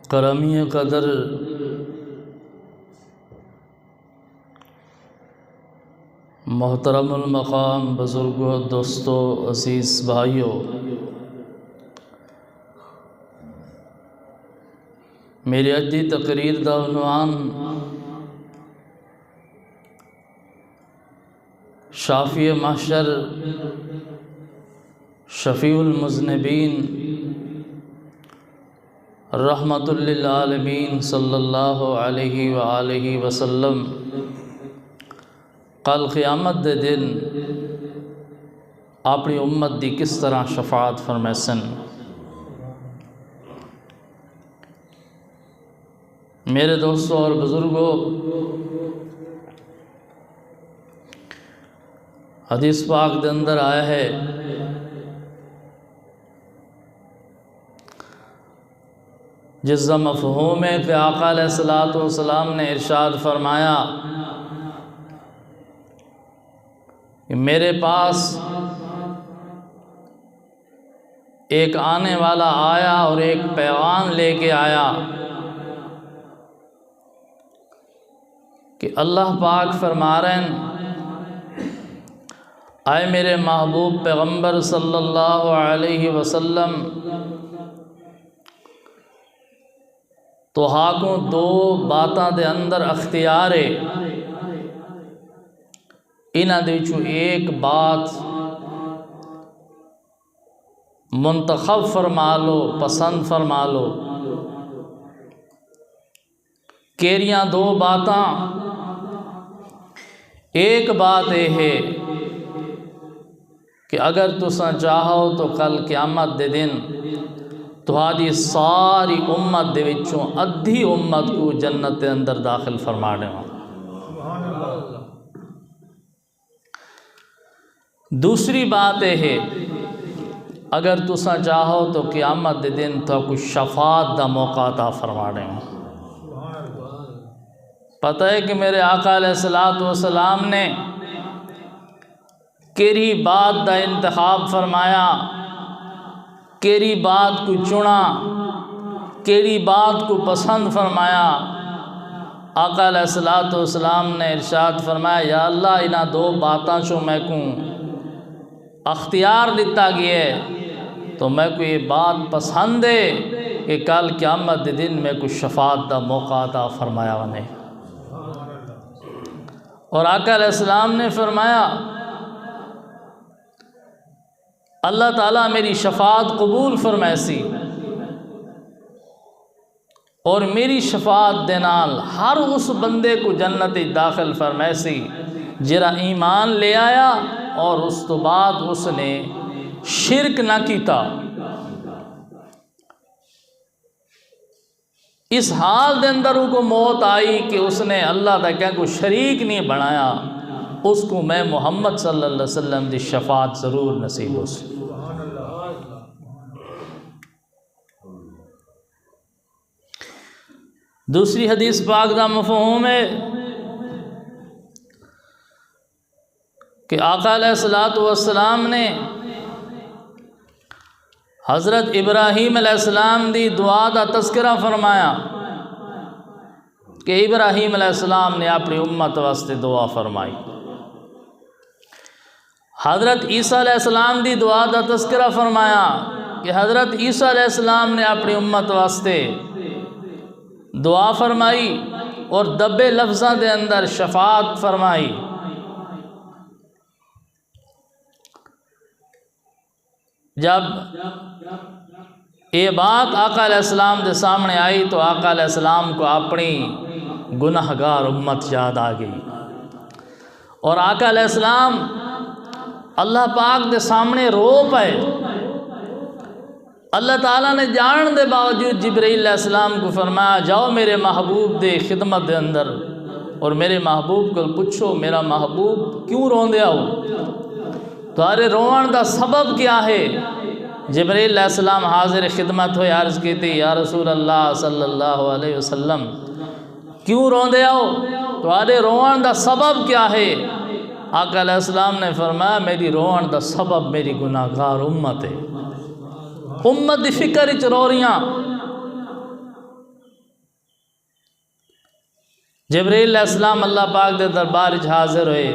کرمی قدر محترم المقام بزرگوں، دوستوں، عزیز بھائیوں، میری اج دی تقریر دا عنوان شافی محشر شفیع المذنبین رحمت للعالمین صلی اللہ علیہ وآلہ وسلم کل قیامت دے دن اپنی امت دی کس طرح شفاعت فرمیسن۔ میرے دوستوں اور بزرگوں، حدیث پاک دے اندر آیا ہے جس کا مفہوم ہے کہ آقا علیہ الصلوۃ والسلام نے ارشاد فرمایا کہ میرے پاس ایک آنے والا آیا اور ایک پیغام لے کے آیا کہ اللہ پاک فرما رہے ہیں، اے میرے محبوب پیغمبر صلی اللہ علیہ وسلم، تو ہاکوں دو باتاں دے اندر اختیار ہے، انہاں دے وچوں ایک بات منتخب فرما لو، پسند فرما لو۔ کیریاں دو باتاں، ایک بات یہ ہے کہ اگر تساں چاہو تو کل قیامت دے دن تہاڈی ساری امت دے وچوں ادھی امت کو جنت دے اندر داخل فرما دیواں۔ دوسری بات یہ ہے اگر تساں چاہو تو قیامت دے دن تو کوئی شفاعت دا موقع عطا فرما دیواں۔ پتہ ہے کہ میرے آقا علیہ الصلوۃ والسلام نے کیری بات دا انتخاب فرمایا، کیری بات کو چنا، کیری بات کو پسند فرمایا۔ آقا علیہ الصلوۃ والسلام نے ارشاد فرمایا، یا اللہ انہاں دو باتاں چوں میں کو اختیار دیتا گیا ہے تو میں کو یہ بات پسند ہے کہ کل قیامت دے دن میں کو شفاعت دا موقع عطا فرمایا ونے۔ اور آقا علیہ السلام نے فرمایا، اللہ تعالیٰ میری شفاعت قبول فرمائسی اور میری شفاعت دے نال ہر اس بندے کو جنت داخل فرمائسی جرا ایمان لے آیا اور اس تو بعد اس نے شرک نہ کیتا۔ اس حال دے اندر کو موت آئی کہ اس نے اللہ دا کیا کو شریک نہیں بنایا، اس کو میں محمد صلی اللہ علیہ وسلم دی شفاعت ضرور نصیب ہو سی۔ دوسری حدیث پاک دا مفہوم ہے کہ آقا علیہ الصلوۃ والسلام نے حضرت ابراہیم علیہ السلام دی دعا دا تذکرہ فرمایا کہ ابراہیم علیہ السلام نے اپنی امت واسطے دعا فرمائی۔ حضرت عیسیٰ علیہ السلام دی دعا دا تذکرہ فرمایا کہ حضرت عیسیٰ علیہ السلام نے اپنی امت واسطے دعا فرمائی اور دبے لفظاں دے اندر شفاعت فرمائی۔ جب یہ بات آقا علیہ السلام دے سامنے آئی تو آقا علیہ السلام کو اپنی گناہگار امت یاد آ گئی، اور آقا علیہ السلام اللہ پاک دے سامنے رو پائے۔ اللہ تعالیٰ نے جان دے باوجود جبرائیل علیہ السلام کو فرمایا، جاؤ میرے محبوب دے خدمت دے اندر اور میرے محبوب کو پوچھو میرا محبوب کیوں روندیا ہو، تارے روان دا سبب کیا ہے۔ جبرائیل علیہ السلام حاضر خدمت ہوئے، عرض کی تھی، یا رسول اللہ صلی اللہ علیہ وسلم کیوں روندے ہو، تارے روان دا سبب کیا ہے۔ آقا علیہ السلام نے فرمایا، میری روان دا سبب میری گناہگار امت ہے، امت دی فکر وچ رو رہیاں۔ جبرائیل علیہ السلام اللہ پاک دے دربار حاضر ہوئے،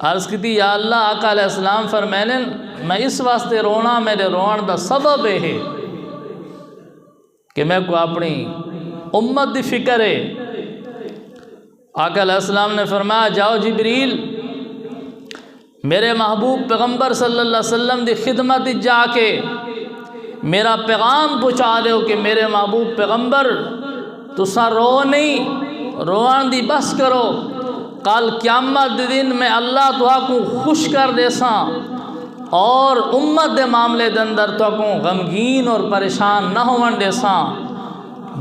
عرض کی یا اللہ آقا علیہ السلام فرمائنے میں اس واسطے رونا، میرے روان دا سبب ہے کہ میں کو اپنی امت دی فکر ہے۔ آقا علیہ السلام نے فرمایا جاؤ جبریل میرے محبوب پیغمبر صلی اللہ علیہ وسلم دی خدمت جا کے میرا پیغام پہنچا دو کہ میرے محبوب پیغمبر تسا رو نہیں، روان دی بس کرو، کل قیامت دے دن میں اللہ تو کو خوش کر دے ساں اور امت دے معاملے دے اندر تو کو غمگین اور پریشان نہ ہون دے ساں۔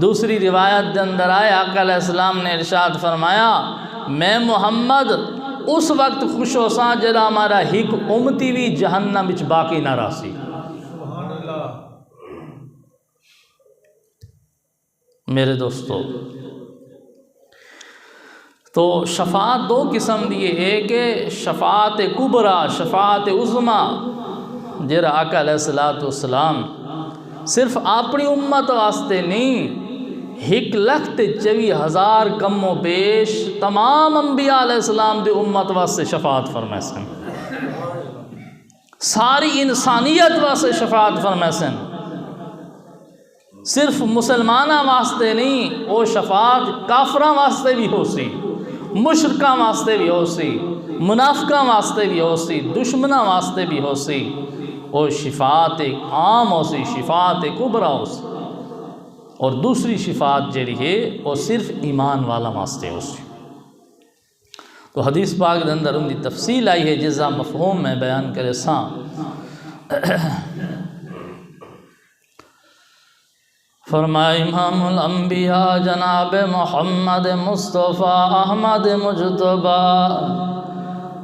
دوسری روایت دے اندر آئے آقا علیہ السلام نے ارشاد فرمایا میں محمد اس وقت خوش ہو ساں جدا ہمارا ہک امتی بھی جہنم وچ باقی نہ راسی۔ میرے دوستو تو شفاعت دو قسم دی ہے کہ شفاعت کبرا، شفاعت عظما، جڑا آقا علیہ السلام صرف اپنی امت واسطے نہیں 1,24,000 کم و بیش تمام انبیاء علیہ السلام دی امت واسطے شفاعت فرمائے سن، ساری انسانیت واسطے شفاعت فرمائے سن، صرف مسلمانہ واسطے نہیں، وہ شفاعت کافراں واسطے بھی ہو سی، مشرکاں واسطے بھی ہو سی، منافقاں واسطے بھی ہو سی، دشمناں واسطے بھی ہو سی، وہ شفاعت عام ہو سی، شفاعت کبرا ہو سی، اور دوسری شفاعت جڑی ہے وہ صرف ایمان والا واسطے ہو سی۔ تو حدیث پاک دے اندر ان دی تفصیل آئی ہے جزا مفہوم میں بیان کرے ساں۔ فرمائے امام الانبیاء جناب محمد مصطفیٰ احمد مجتبیٰ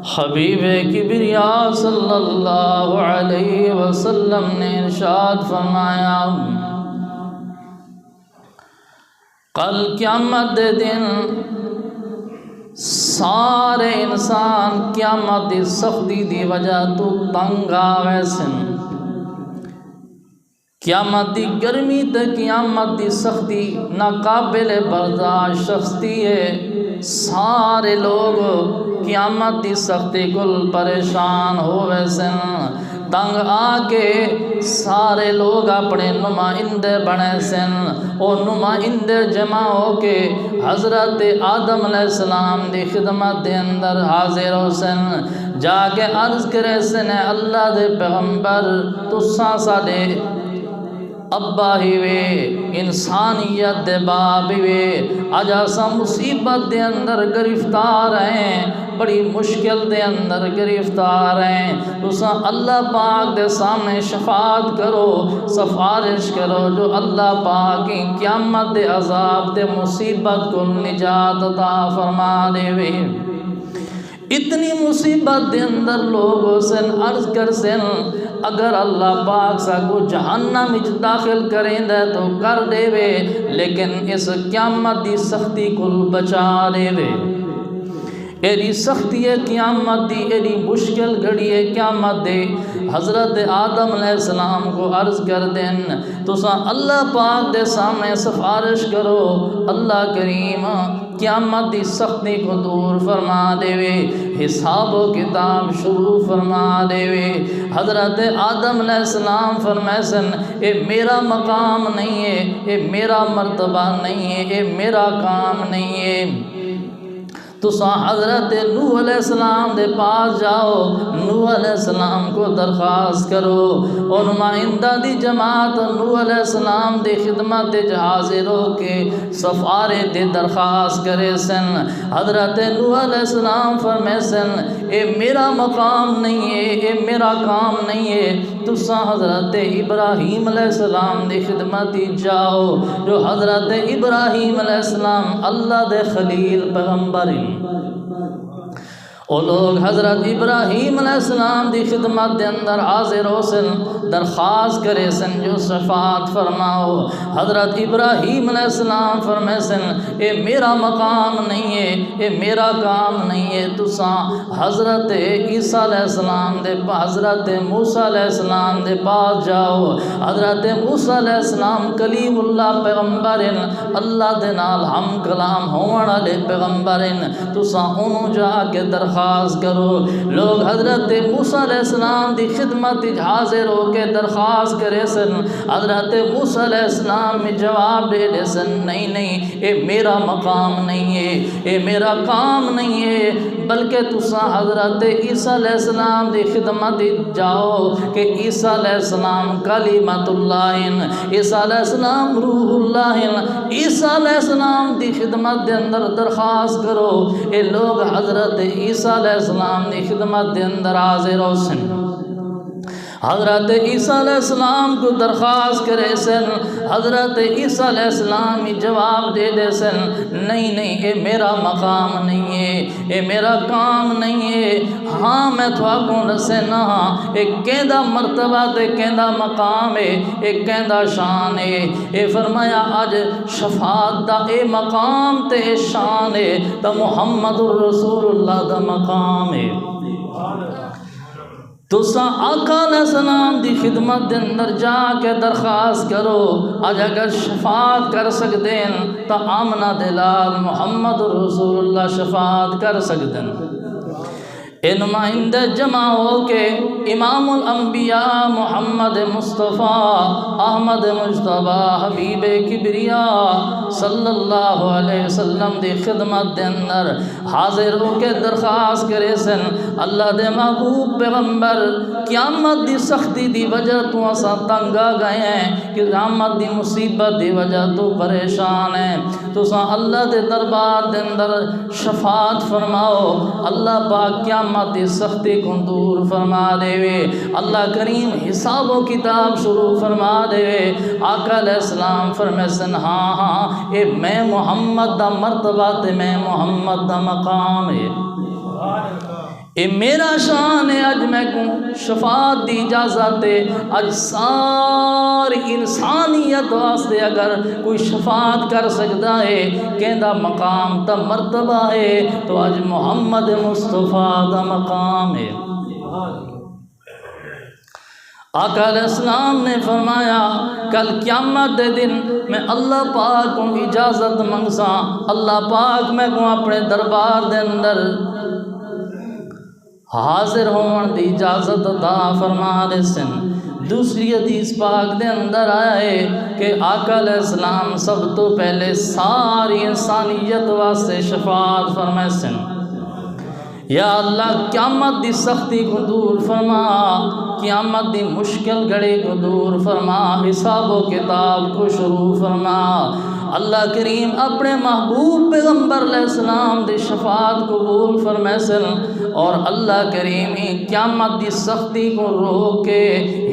حبیب کبریاء صلی اللہ علیہ وسلم نے ارشاد فرمایا کل قیامت دے دن سارے انسان قیامت دی سختی دی وجہ تو تنگ آوے سن، قیامت دی گرمی تے قیامت دی سختی ناقابل برداشت سختی ہے، سارے لوگ قیامت دی سختی کل پریشان ہوئے سن، تنگ آ کے سارے لوگ اپنے نمائندے بنے سن، او نمائندے جمع ہو کے حضرت آدم علیہ السلام دی خدمت دے اندر حاضر ہو سن، جا کے عرض کرے سن اللہ دے پیغمبر تساں ساڈے ابا ہی وے، انسانیت دے باپ ہی وے، اج اساں مصیبت دے اندر گرفتار ہیں، بڑی مشکل دے اندر گرفتار ہیں، تساں اللہ پاک دے سامنے شفاعت کرو، سفارش کرو جو اللہ پاک کی قیامت دے عذاب دے مصیبت کو نجات عطا فرما دے وے۔ اتنی مصیبت دے اندر لوگ سن عرض کر سن اگر اللہ پاک سا کو جہنم وچ داخل کریں دے تو کر دے وے، لیکن اس قیامت دی سختی کو بچا دے وے۔ ایڈی سختی ہے قیامت دی، ایڈی مشکل گھڑی ہے قیامت دے، حضرت آدم علیہ السلام کو عرض کر دیں تساں اللہ پاک دے سامنے سفارش کرو، اللہ کریم قیامت دی سختی کو دور فرما دے وے، حساب و کتاب شروع فرما دے وے۔ حضرت آدم علیہ السلام فرمائے سن اے میرا مقام نہیں ہے، اے میرا مرتبہ نہیں ہے، اے میرا کام نہیں ہے، تساں حضرت نوح علیہ السلام دے پاس جاؤ، نوح علیہ السلام کو درخواست کرو، اور نمائندہ دی جماعت نوح علیہ السلام دی خدمت حاضر ہو کے سفارے تے درخواست کرے سن۔ حضرت نوح علیہ السلام فرمائے سن اے میرا مقام نہیں ہے، اے میرا کام نہیں ہے، تساں حضرت ابراہیم علیہ السلام دی خدمت جاؤ، جو حضرت ابراہیم علیہ السلام اللہ دے خلیل پیغمبر وہ لوگ حضرت ابراہیم علیہ السلام دی خدمت دے اندر حاضر ہو سن، درخواست کرے سن جو شفاعت فرماؤ۔ حضرت ابراہیم علیہ السلام فرمائے سن اے میرا مقام نہیں ہے، اے میرا کام نہیں ہے، تساں حضرت عیسیٰ علیہ السلام دے حضرت موسیٰ علیہ السلام دے پاس جاؤ۔ حضرت موسیٰ علیہ السلام کلیم اللہ پیغمبر، اللہ دے نال ہم کلام ہون والے پیغمبر، تساں انہوں جا کے درخواست کرو۔ لوگ حضرت موسیٰ علیہ السلام دی خدمت حاضر ہو کے درخواست کرے سن۔ حضرت موسیٰ علیہ السلام میں جواب دے دے سن نہیں نہیں، اے میرا مقام نہیں ہے، اے میرا کام نہیں ہے، بلکہ تساں حضرت عیسیٰ علیہ السلام دی خدمت جاؤ کہ عیسیٰ علیہ السلام کلمۃ اللہ، عیسیٰ علیہ السلام روح اللہ، عیسیٰ علیہ السلام دی خدمت دے اندر درخواست کرو۔ اے لوگ حضرت عیسیٰ علیہ السلام دی خدمت دے اندر حاضر ہو سن۔ حضرت عیسیٰ علیہ السلام کو درخواست کرے سن، حضرت عیسیٰ علیہ السلام جواب دے دے سن نہیں نہیں، اے میرا مقام نہیں ہے، اے میرا کام نہیں ہے، ہاں میں تھوڑا دسنا ہاں ایک کہندہ مرتبہ تے کہندہ مقام ہے، ایک کہندہ شان ہے۔ اے فرمایا اج شفاعت دا اے مقام تے اے شان ہے تا محمد الرسول اللہ دا مقام ہے۔ تساں آقا علیہ السلام دی خدمت دے اندر جا کے درخواست کرو، اج اگر شفاعت کر سکتے ہیں تو آمنہ دلال محمد رسول اللہ شفاعت کر سکتے ہیں۔ اے نمائندے جمع ہو کے امام الانبیاء محمد مصطفیٰ احمد مجتبیٰ حبیب کبریاء صلی اللہ علیہ وسلم دی خدمت دے اندر حاضر ہو کے درخواست کرے سن اللہ دے محبوب پیغمبر قیامت دی سختی دی وجہ تو اساں تنگ آ گئے ہیں، کہ قیامت دی مصیبت دی وجہ تو پریشان ہیں، تو اساں اللہ دے دربار دے اندر شفاعت فرماؤ، اللہ پاک قیامت دی سختی کو دور فرما دے وے، اللہ کریم حساب و کتاب شروع فرما دے وے۔ آقا علیہ السلام فرمائے سن ہاں ہاں اے میں محمد دا مرتبہ تے میں محمد دا مقام ہے، اے میرا شان ہے، اج میں کو شفاعت دی اجازت ہے، اج ساری انسانیت واسطے اگر کوئی شفاعت کر سکتا ہے کہندہ مقام تا مرتبہ ہے تو اج محمد مصطفیٰ دا مقام ہے۔ آقا علیہ السلام نے فرمایا کل قیامت دے دن میں اللہ پاک کو اجازت منگسا، اللہ پاک میں کو اپنے دربار دے اندر حاضر ہون دی اجازت عطا فرما دے سن۔ دوسری حدیث پاک دے اندر آئے کہ آقا علیہ السلام سب تو پہلے ساری انسانیت واسطے شفاعت فرمائے سن، یا اللہ قیامت دی سختی کو دور فرما، قیامت دی مشکل گھڑی کو دور فرما، حساب و کتاب کو شروع فرما۔ اللہ کریم اپنے محبوب پیغمبر علیہ السلام دی شفاعت قبول فرمائے سن، اور اللہ کریم قیامت دی سختی کو روک کے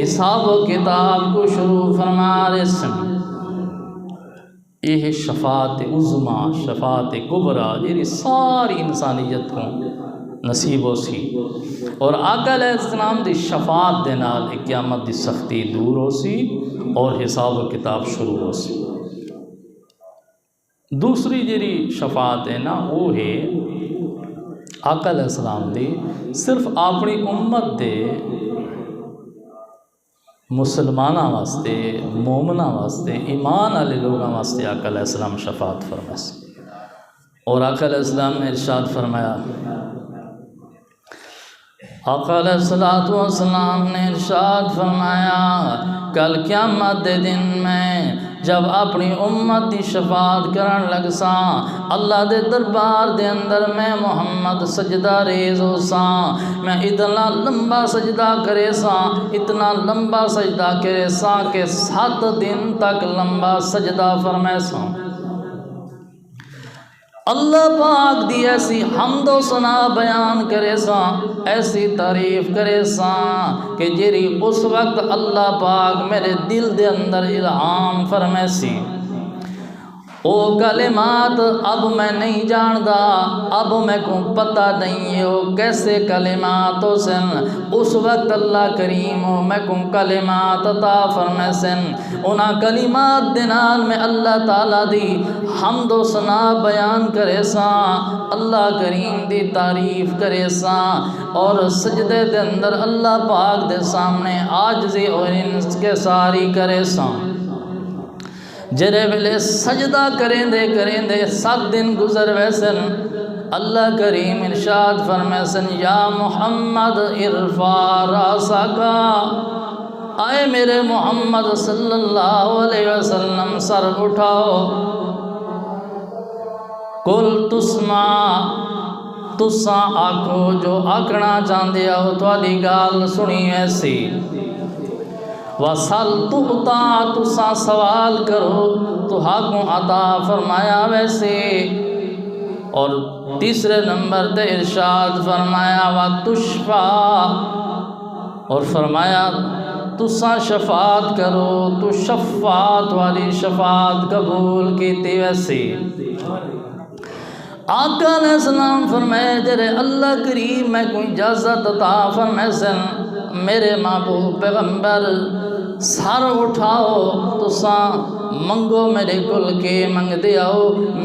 حساب و کتاب کو شروع فرما رہے سن۔ یہ شفاعت عظمیٰ، شفاعت کبریٰ جی ساری انسانیت کو نصیب ہو سی، اور آقا علیہ السلام دی شفاعت دے نال قیامت دی سختی دور ہو سی اور حساب و کتاب شروع ہو سی۔ دوسری جیری شفاعت ہے نا وہ ہے آقا علیہ السلام دی صرف اپنی امت دے مسلمانہ واسطے، مومنہ واسطے، ایمان والے لوگوں واسطے آقا علیہ السلام شفاعت فرمائے، اور آقا علیہ السلام نے ارشاد فرمایا، آقا علیہ السلام نے ارشاد فرمایا کل قیامت دے دن میں جب اپنی امت دی شفاعت کرن لگ ساں اللہ دے دربار دے اندر میں محمد سجدہ ریز ہو ساں، میں اتنا لمبا سجدہ کرے ساں، اتنا لمبا سجدہ کرے ساں کہ 7 دن تک لمبا سجدہ فرمائے ساں۔ اللہ پاک دی ایسی حمد و ثنا بیان کرے ساں، ایسی تعریف کرے ساں کہ جیری اس وقت اللہ پاک میرے دل دے اندر الہام فرمائے سی۔ او کلمات اب میں نہیں جاندا، اب میں کو پتہ نہیں ہو کیسے کلمات ہو سن۔ اس وقت اللہ کریم میں کو کلمات عطا فرمائے سن، انہاں کلمات دے نال میں اللہ تعالیٰ دی حمد و ثنا بیان کرے ساں، اللہ کریم دی تعریف کرے ساں، اور سجدے دے اندر اللہ پاک دے سامنے عاجزی اور انکساری کرے ساں۔ جرے ویلے سجدہ کریں دے 7 دن گزر ویسن، اللہ کریم ارشاد فرمائے سن یا محمد ارفع راسک، آئے میرے محمد صلی اللہ علیہ وسلم سر اٹھاؤ، کل تسمع تساں آکھو جو آکھنا چاہندے ہو، تواڈی گال سنی ویسی، وَسَلْ تُعْطَى تُساں سوال کرو تو حقوں عطا فرمایا ویسے، اور تیسرے نمبر تے ارشاد فرمایا وَتُشْفَى، اور فرمایا تُساں شفاعت کرو تو شفاعت والی شفاعت قبول کیتی ویسے۔ آقا علیہ السلام فرمائے جرے اللہ کریم میں کوئی اجازت عطا فرمائے سن، میرے محبوب پیغمبر سر اٹھاؤ تساں منگو میرے کل کے منگ دیاؤ،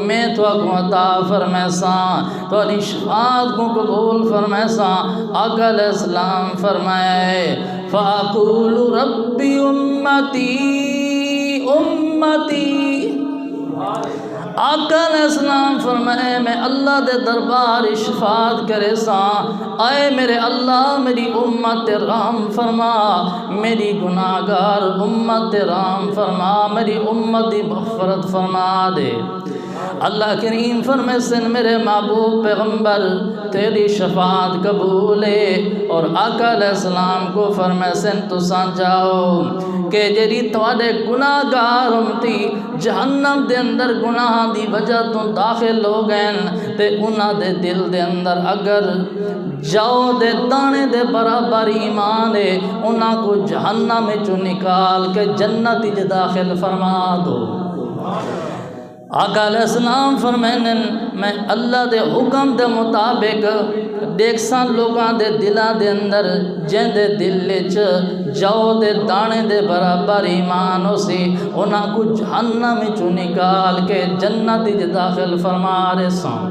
میں تو عطا فرمائے ساں، تو علی شفاعت کو قبول فرمائے ساں۔ آقا علیہ السلام فرمائے فَأَقُولُ رَبِّ أُمَّتِي أُمَّتِي، آقا علیہ السلام فرمائے میں اللہ دے دربار شفاعت کرے ساں، آئے میرے اللہ میری امت رحم فرما، میری گناہگار امت رحم فرما، میری امت دی مغفرت فرما دے۔ اللہ کریم فرمائے سن میرے محبوب پیغمبر تیری شفاعت قبول ہے، اور آقا علیہ السلام کو فرمائے سن تساں جاؤ کہ جڑی تواڈے گناہگار امتی جہنم دے اندر گناہ دی وجہ تو داخل ہو گئے تے انہاں دے دل دے اندر اگر جو دے دانے دے برابر ایمان ہے، انہاں کو جہنم وچوں نکال کے جنت وچ داخل فرما دو۔ آقا علیہ السلام فرمائیں میں اللہ دے حکم دے مطابق دیکھساں لوگاں دے دلاں دے اندر جن دے دل وچ جو دے دانے دے برابر ایمان ہو سی، انہاں کو جہنم وچوں نکال کے جنت وچ داخل فرما رہے ساں۔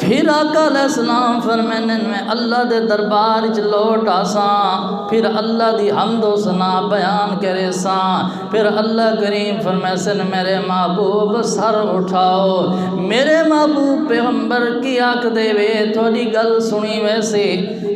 پھر آقا علیہ السلام فرمائیں میں اللہ دے دربار وچ لوٹ آساں، پھر اللہ دی حمد و ثنا بیان کرے ساں، پھر اللہ کریم فرمائے سن میرے محبوب سر اٹھاؤ، میرے محبوب پیغمبر کی آنکھ دے وے تھوڑی گل سنی ویسے،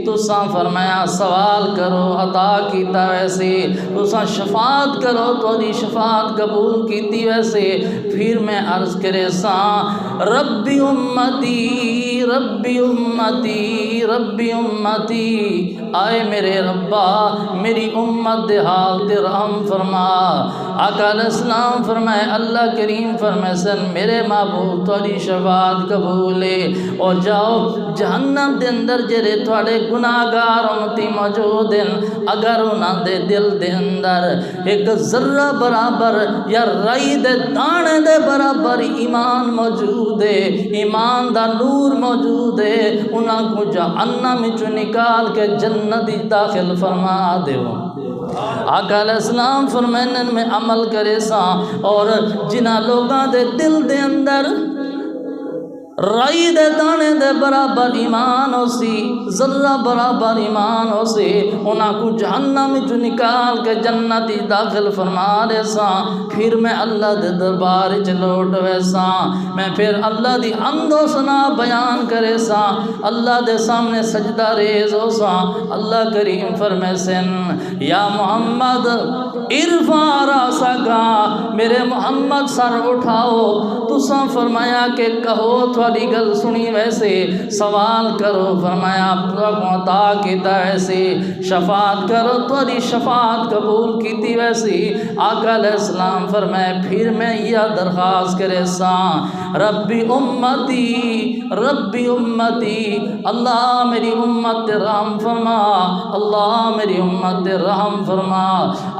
تساں فرمایا سوال کرو عطا کیتا ویسے، تساں شفاعت کرو تھوڑی شفاعت قبول کیتی ویسے، پھر میں عرض کرے ساں ربی امتی ربی امتی ربی امتی، آئے میرے ربا میری امت دے حال تے رحم فرما۔ آقا علیہ السلام فرمائے اللہ کریم فرمائے سن میرے محبوب تھوڑی شفاعت قبول ہے، اور جاؤ جہنم دے اندر جڑے تھوڑے گناہگار امتی موجود ہیں، اگر انہاں دے دل دے اندر ایک ذرہ برابر یا رائی دے دانے دے برابر ایمان موجود ہے، ایمان دا نور موجود ہے، انہاں کو جہنم وچوں نکال کے جنت داخل فرما دیو۔ آقا علیہ السلام فرمائیں میں عمل کرے ساں، اور جنہ لوگاں دے دل دے اندر رائی دے دانے دے برابر ایمان ہو سی، ذرہ برابر ایمان ہو سی، انہاں کو جہنم وچوں نکال کے جنت داخل فرما دے ساں۔ پھر میں اللہ دے دربار وچ لوٹ ویساں، میں پھر اللہ دی حمد و ثنا بیان کرے ساں، اللہ دے سامنے سجدہ ریز ہو ساں۔ اللہ کریم فرمائے سن یا محمد ارفع راسک، میرے محمد سر اٹھاؤ، تساں فرمایا کہ کہو تھوڑی گل سنی ویسے سوال کرو فرمایا عطا کیتا ایسے شفاعت کرو تھوڑی شفاعت قبول کیتی ویسی آقا علیہ السلام فرمائے پھر میں یہ درخواست کرے ساں ربی امتی اللہ میری امت رحم فرما اللہ میری امت رحم فرما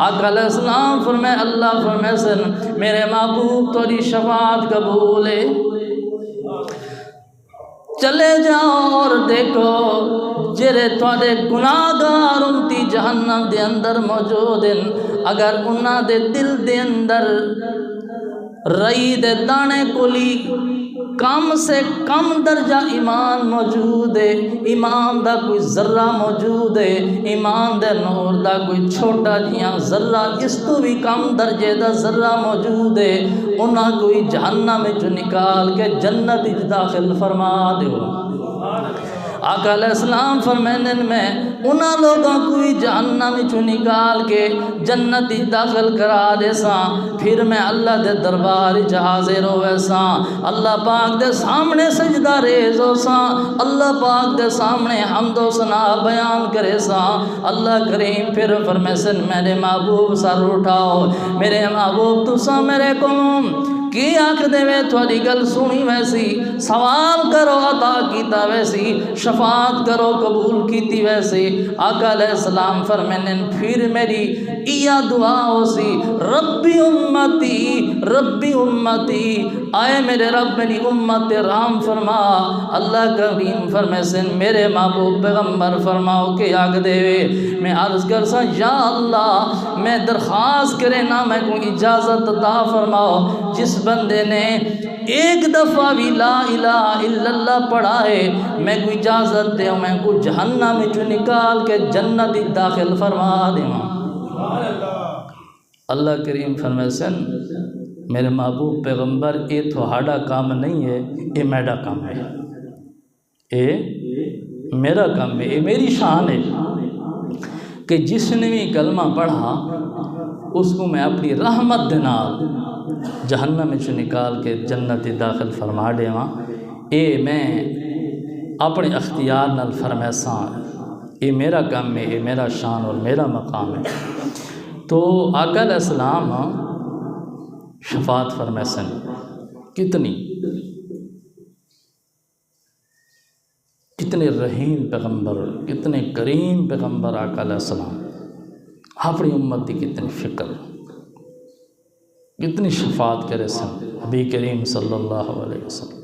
آقا علیہ السلام فرمائے اللہ فرمائے سن میرے محبوب تھوڑی شفاعت قبول ہے چلے جاؤ اور دیکھو جڑے تھوڑے گناہگار امتی جہنم دے اندر موجود ہیں اگر انہاں دے دل دے اندر رئی دے دانے کولی کم سے کم درجہ ایمان موجود ہے ایمان دا کوئی ذرہ موجود ہے ایمان دے نور دا کوئی چھوٹا جیاں ذرہ اس تو بھی کم درجے دا ذرہ موجود ہے انہاں کوئی جہنم میں جو نکال کے جنت داخل فرما دیو آقا علیہ السلام فرمائیں میں انہاں لوگوں کوئی جہنم چو نکال کے جنت داخل کرا دے ساں پھر میں اللہ دے دربار حاضر ہوئے ساں اللہ پاک دے سامنے سجدہ ریز ہو ساں اللہ پاک دے سامنے حمد و ثنا بیان کرے ساں اللہ کریم پھر فرمائے سن میرے محبوب سر اٹھاؤ میرے محبوب تساں میرے کلوم کی آنکھ دے وے تھوڑی گل سنی ویسی سوال کرو عطا کیتا ویسی شفاعت کرو قبول کیتی ویسی آقا علیہ السلام فرمائیں پھر میری ایا دعا ہو سی ربی امتی آئے میرے رب میری امت رحم فرما اللہ کریم فرمائے میرے محبوب پیغمبر فرماؤ کہ آنکھ دے وے میں عرض کر سا یا اللہ میں درخواست کرے نا میں کوئی اجازت عطا فرماؤ جس بندے نے ایک دفعہ بھی لا الہ الا اللہ پڑھا ہے میں کوئی اجازت دے میں کوئی جہنم میں جو نکال کے جنت داخل فرما دے اللہ کریم فرمائے سن میرے محبوب پیغمبر یہ تھوڑا کام نہیں ہے یہ میرا کام ہے یہ میرا کام ہے یہ میری شان ہے کہ جس نے بھی کلمہ پڑھا اس کو میں اپنی رحمت دنال جہنم میں نکال کے جنت داخل فرما دے وہاں اے میں اپنے اختیار نال فرمیساں اے میرا کام ہے اے میرا شان اور میرا مقام ہے تو آقا علیہ السلام شفاعت فرمیسن کتنے رحیم پیغمبر کتنے کریم پیغمبر آقا علیہ السلام اپنی امت کی کتنی فکر کتنی شفاعت کرے سن نبی کریم صلی اللہ علیہ وسلم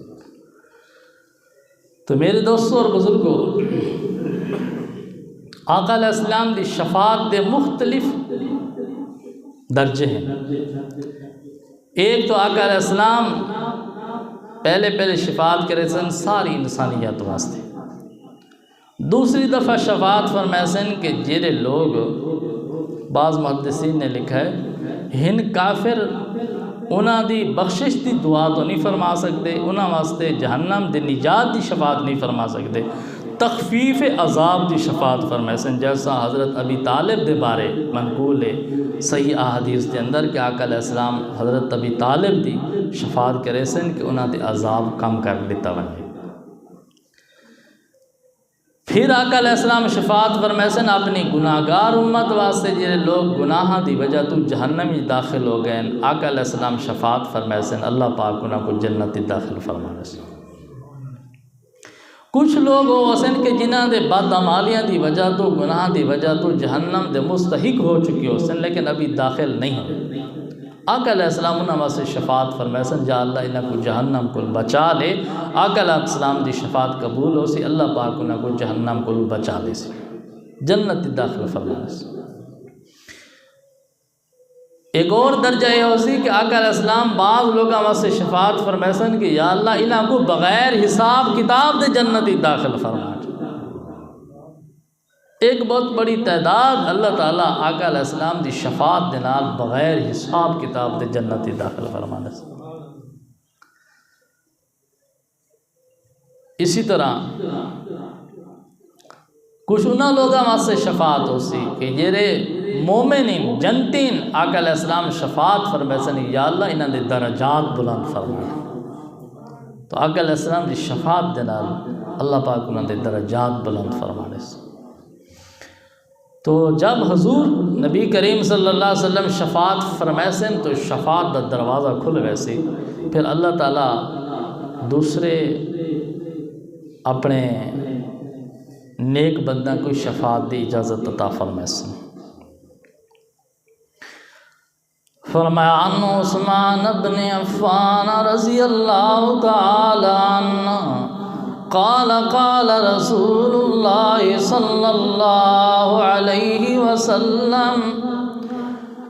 تو میرے دوستوں اور بزرگوں آقا علیہ السلام دی شفاعت دے مختلف درجے ہیں ایک تو آقا علیہ السلام پہلے شفاعت کرے سن ساری انسانیت واسطے دوسری دفعہ شفاعت فرمائے سن کہ جڑے لوگ بعض محدثین نے لکھا ہے ہن کافر انہاں دی بخشش دی دعا تو نہیں فرما سکتے انہاں واسطے جہنم دی نجات دی شفاعت نہیں فرما سکتے تخفیف عذاب دی شفاعت فرمائے سن جیسا حضرت ابی طالب دے بارے منقول ہے صحیح احادیث دے اندر کہ آقا علیہ السلام حضرت ابی طالب دی شفاعت کرے سن کہ انہاں دے عذاب کم کر لیتا ونجے پھر آقا علیہ السلام شفاعت فرمائے سن اپنی گناہگار امت واسطے جڑے لوگ گناہاں دی وجہ تو جہنم میں داخل ہو گئے آقا علیہ السلام شفاعت فرمائے سن اللہ پاک انہاں کو جنت داخل فرمائے سن کچھ لوگ وہ سن کہ جنہاں دے بدعمالیاں دی وجہ تو گناہ دی وجہ تو جہنم دے مستحق ہو چکی ہو سن لیکن ابھی داخل نہیں ہوئے آقا علیہ السلام انہاں واسطے شفاعت فرمائے سن جا اللہ انہاں کو جہنم کو بچا لے آقا علیہ السلام دی شفاعت قبول ہو سی اللہ پاک انہاں کو جہنم کو بچا لے سی جنت داخل فرمائے سی ایک اور درجہ یہ ہو سی کہ آقا علیہ السلام بعض لوگوں واسطے شفاعت فرمائے سن کہ یا اللہ انہاں کو بغیر حساب کتاب دے جنت داخل فرما ایک بہت بڑی تعداد اللہ تعالیٰ آقا علیہ السلام دی شفاعت دنال بغیر حساب کتاب دے جنت داخل فرمانے سے اسی طرح کچھ انہاں لوگوں واسطے شفاعت ہو سی کہ جیرے مومنین جنتین آقا علیہ السلام شفاعت فرمائے سن یا اللہ انہاں دے درجات بلند فرما تو آقا علیہ السلام دی شفاعت دے نال اللہ پاک انہاں دے درجات بلند فرمانے سے۔ تو جب حضور نبی کریم صلی اللہ علیہ وسلم شفاعت فرمائے سن تو شفاعت دا دروازہ کھل گئے سی، پھر اللہ تعالیٰ دوسرے اپنے نیک بندہ کو شفاعت دی اجازت عطا فرمائے سن۔ فرمایا عن عثمان بن عفان رضی اللہ تعالی عنہ قال قال رسول اللہ صلی اللہ علیہ وسلم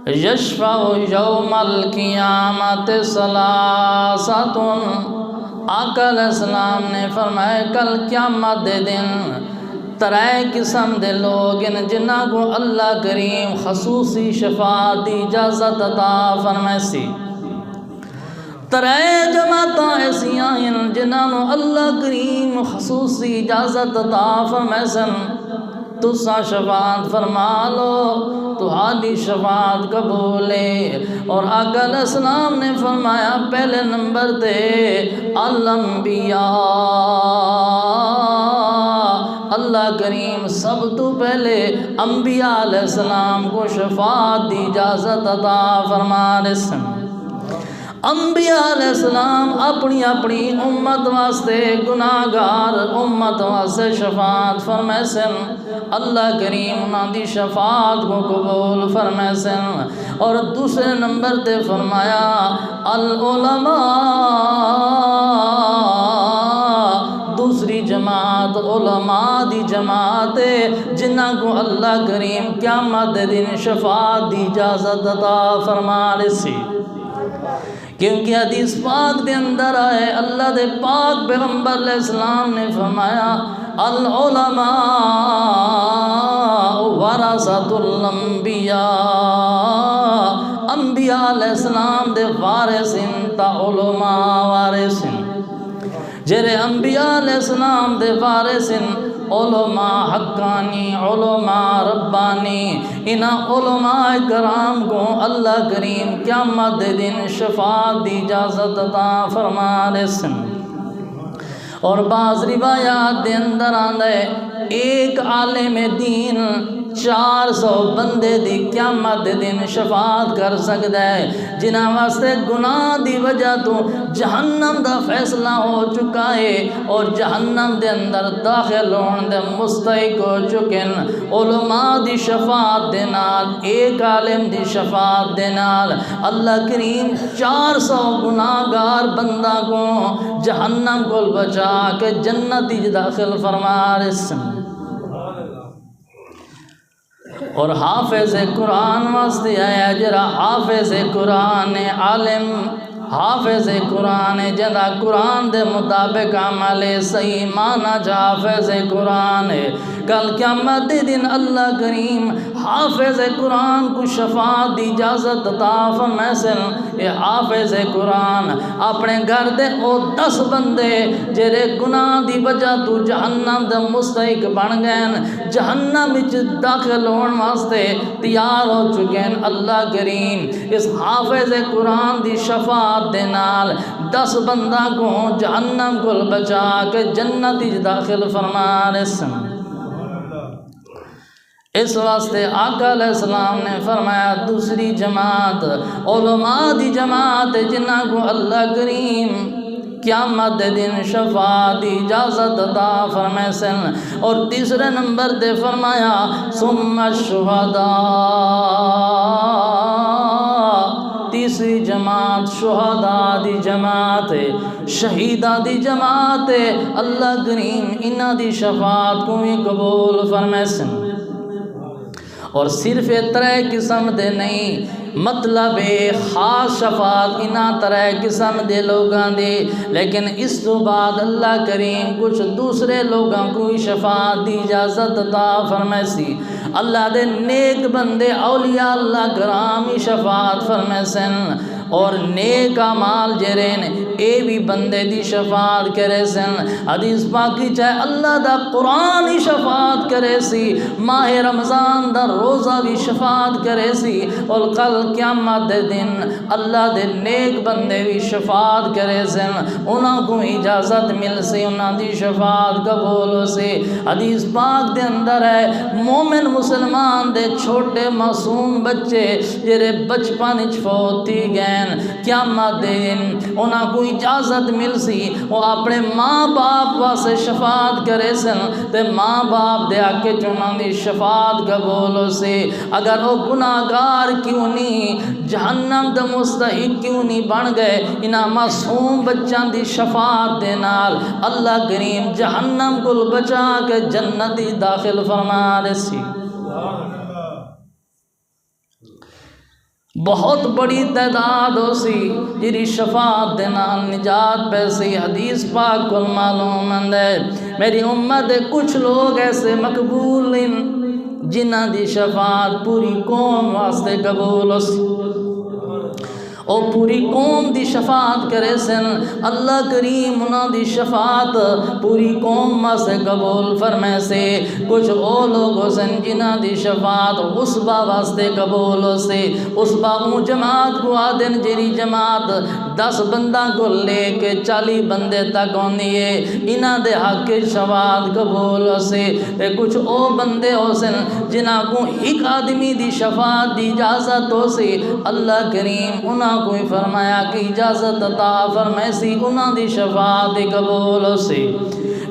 یشفع یوم القیامت ثلاثۃ۔ آقا علیہ السلام نے فرمایا کل قیامت دے دن ترائے قسم دے لوگ ان جنہاں کو اللہ کریم خصوصی شفاعت دی اجازت عطا فرمائے سی۔ ترائے جماعتاں ایسیاں ان جنہاں کو اللہ کریم خصوصی اجازت عطا فرمائے سن، تساں شفاعت فرما لو تو حالی شفاعت قبول ہے۔ اور آقا علیہ السلام نے فرمایا پہلے نمبر تے الانبیاء، اللہ کریم سب تو پہلے انبیاء علیہ السلام کو شفاعت دی اجازت عطا فرما رہے سن۔ انبیاء علیہ السلام اپنی اپنی امت واسطے گناہگار امت واسطے شفاعت فرمائے سن، اللہ کریم انہاں دی شفاعت کو قبول فرمائے سن۔ اور دوسرے نمبر تے فرمایا العلماء، دوسری جماعت علماء دی جماعت جنہاں کو اللہ کریم قیامت دن شفاعت دی اجازت عطا فرما رہے سی۔ کیونکہ حدیث پاک دے اندر آئے اللہ دے پاک پیغمبر علیہ السلام نے فرمایا العلماء ورثۃ الانبیاء، انبیاء علیہ السلام دے وارثین تا علماء وارثین۔ جڑے انبیاء علیہ السلام دے وارثین علماء حقانی علماء ربانی، انہاں علماء کرام کو اللہ کریم قیامت دے دن شفاعت دی اجازت عطا فرما رہے سن۔ اور بعض روایات دے اندر آندا ہے ایک عالم دین 400 بندے دی قیامت دے دن شفاعت کر سکتا ہے، جنہاں واسطے گناہ دی وجہ تو جہنم دا فیصلہ ہو چکا ہے اور جہنم دے اندر داخل ہون دے مستحق ہو چکن۔ علماء دی شفاعت دے نال، ایک عالم دی شفاعت دے نال اللہ کریم 400 گناہگار بندہ کو جہنم کو بچا کے جنت داخل فرما رہے سن۔ اور حافظ قرآن واسطے آیا جرا حافظ قرآن عالم، حافظ قرآن جدا قرآن دے مطابق عمل صحیح مانا جا حافظ قرآن ہے۔ کل قیامت دے دن اللہ کریم حافظ قرآن کو شفاعت دی اجازت عطا فرمائے سن۔ اے حافظ قرآن اپنے گھر دے او 10 بندے جڑے گناہ دی وجہ تو جہنم دے مستحق بن گئے، جہنم وچ داخل ہون واسطے تیار ہو چکے ہیں، اللہ کریم اس حافظ قرآن دی شفاعت دے نال 10 بندہ کو جہنم کو بچا کے جنت وچ داخل فرما رہے سن۔ اس واسطے آقا علیہ السلام نے فرمایا دوسری جماعت علماء دی جماعت جنہاں کو اللہ کریم قیامت دے دن شفاعت دی اجازت عطا فرمائے سن۔ اور تیسرے نمبر دے فرمایا ثم الشہداء، تیسری جماعت شہداء دی جماعت شہیداں دی جماعت اللہ کریم انہاں دی شفاعت کو بھی قبول فرمائے سن۔ اور صرف 3 قسم دے نہیں، مطلب خاص شفاعت انہاں 3 قسم دے لوگاں دے، لیکن اس تو بعد اللہ کریم کچھ دوسرے لوگاں کو شفاعت دی اجازت عطا فرمائے سی۔ اللہ دے نیک بندے اولیاء اللہ کرام شفاعت فرمائے سن۔ اور نیک اعمال جرین اے بھی بندے دی شفاعت کرے سن حدیث پاکی چاہے اللہ دا قرآن ہی شفاعت کرے سی ماہ رمضان دا روزہ بھی شفاعت کرے سی اور کل قیامت دے دن اللہ دے نیک بندے بھی شفاعت کرے سن انہاں کو اجازت مل سی انہاں دی شفاعت قبول ہو سی حدیث پاک دے اندر ہے مومن مسلمان دے چھوٹے معصوم بچے جڑے بچپن وچ فوت تھی گئے قیامت دے دن انہاں کو اجازت مل سی وہ اپنے ماں باپ واسطے شفاعت کرے سن تے ماں باپ دے آکے چناں دی شفاعت قبول ہو سی اگر وہ گناہگار کیوں نہیں جہنم دے مستحق کیوں نہیں بن گئے انہاں معصوم بچوں دی شفاعت دے نال اللہ کریم جہنم کو بچا کے جنتی داخل فرما دے سی بہت بڑی تعداد ہو سی جری شفاعت دے نال نجات پہ سی حدیث پاک کل معلوم ہے میری امت کچھ لوگ ایسے مقبول ہیں جنہ دی شفاعت پوری قوم واسطے قبول ہو سی او پوری قوم دی شفاعت کرے سن اللہ کریم انہاں دی شفاعت پوری قوم سے قبول فرمائے سے کچھ او لوگ ہو سن جنہاں دی شفاعت عصبہ واسطے قبول ہو سے عصبہ اون جماعت کو آدن جری جماعت 10 بندہ کو لے کے 40 بندے تک ہوندی ہے انہاں دے حق کے شفاعت قبول ہو سے کچھ او بندے ہو سن جنہاں کو ایک آدمی دی شفاعت دی اجازت ہو سے اللہ کریم انہاں کوئی فرمایا کہ اجازت عطا فرمائے سی انہاں دی شفاعت قبول ہو سی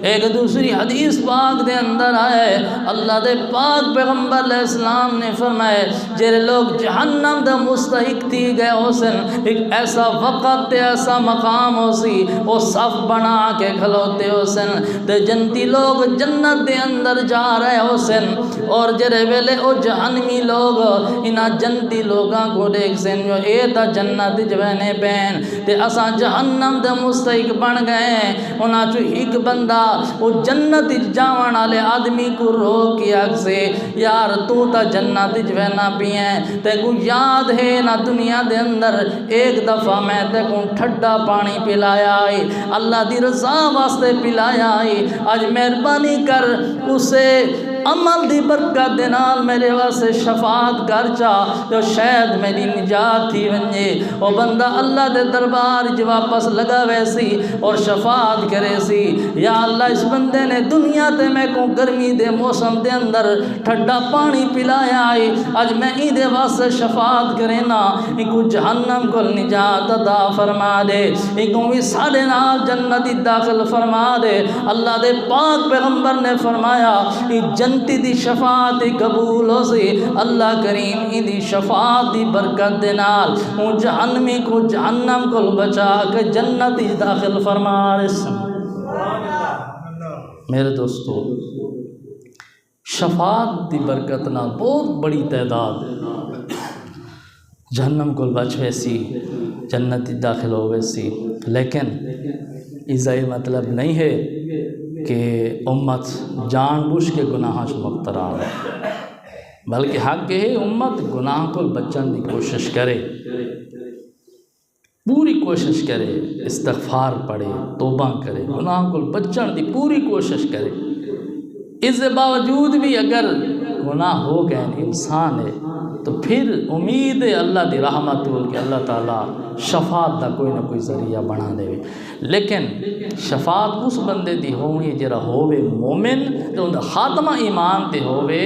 ایک دوسری حدیث پاک دے اندر آئے اللہ دے پاک پیغمبر علیہ السلام نے فرمائے جڑے لوگ جہنم دے مستحق تھی گئے ہو سن ایک ایسا وقت تے ایسا مقام ہو سی وہ صف بنا کے کھلوتے ہو سن تے جنتی لوگ جنت دے اندر جا رہے ہو سن اور جڑے ویلے او جہنمی لوگ انہاں جنتی لوگاں کو دیکھ سن جو اے تا جنت جوینے پین تے اساں جہنم دے مستحق بن گئے انہاں چو ایک بندہ وہ جنت جاون والے آدمی کو رو کے آگ سے یار تو تا جنت جوینا پیئیں تے کو یاد ہے نا دنیا دے اندر ایک دفعہ میں تے کو ٹھڈا پانی پلایا ہے اللہ دی رضا واسطے پلایا ہے آج مہربانی کر اسے عمل دی برکت دے نال میرے واسطے شفاعت کر چا جو شاید میری نجات تھی ونجے وہ بندہ اللہ دے دربار جو واپس لگا ویسی اور شفاعت کرے سی یا اللہ اس بندے نے دنیا تے میں کو گرمی دے موسم دے اندر ٹھڈا پانی پلایا ہے آج میں ای دے واسطے شفاعت کرے نا کو جہنم کو نجات عطا فرما دے کو بھی ساڑے نال جنتی داخل فرما دے اللہ دے پاک پیغمبر نے فرمایا جنتی دی شفاعت قبول ہو سی اللہ کریم ای دی شفاعت دی برکت دے نال وہ جہنمی کو جہنم کو بچا کے جنتی داخل فرما رسم میرے دوستو شفاعت دی برکت نال بہت بڑی تعداد جہنم کو بچ ویسی جنتی داخل ہو ویسی لیکن اس کا یہ مطلب نہیں ہے کہ امت جان بوجھ کے گناہ مبتلا ہے بلکہ حق ہے امت گناہ کو بچن دی کوشش کرے پوری کوشش کرے استغفار پڑھے توبہ کرے گناہ کو بچن دی پوری کوشش کرے اس باوجود بھی اگر گناہ ہو گئے انسان ہے تو پھر امید ہے اللہ دی رحمت کہ اللہ تعالیٰ شفاعت دا کوئی نہ کوئی ذریعہ بنا دے لیکن شفاعت اس بندے دی ہونی جرا ہووے مومن تو ان خاتمہ ایمان تے ہووے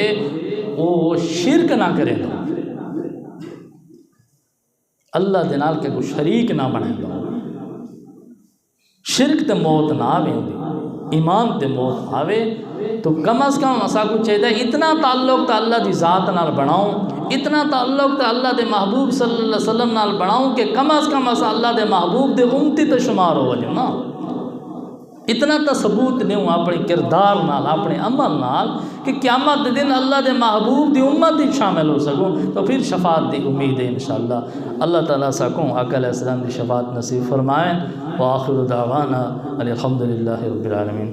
وہ شرک نہ کرے دو اللہ دے نال کے کوئی شریک نہ بنے دو شرک تے موت نہ آوے ایمان تے موت آوے تو کم از کم اسا کو چاہیے اتنا تعلق تا اللہ دی ذات نال بناؤں اتنا تعلق تا اللہ دے محبوب صلی اللہ علیہ وسلم نال بناؤں کہ کم از کم اسا اللہ دے محبوب دے امتی تے شمار ہو وجہ نا اتنا تا ثبوت نہیں ہوں اپنے کردار نال اپنے عمل نال کہ قیامت دن اللہ دے محبوب دی امت ہی شامل ہو سکوں تو پھر شفاعت دی امید ہے انشاءاللہ اللہ تعالیٰ سکوں آقا علیہ السلام دی شفاعت نصیب فرمائیں وآخر دعوانا الحمدللہ رب العالمین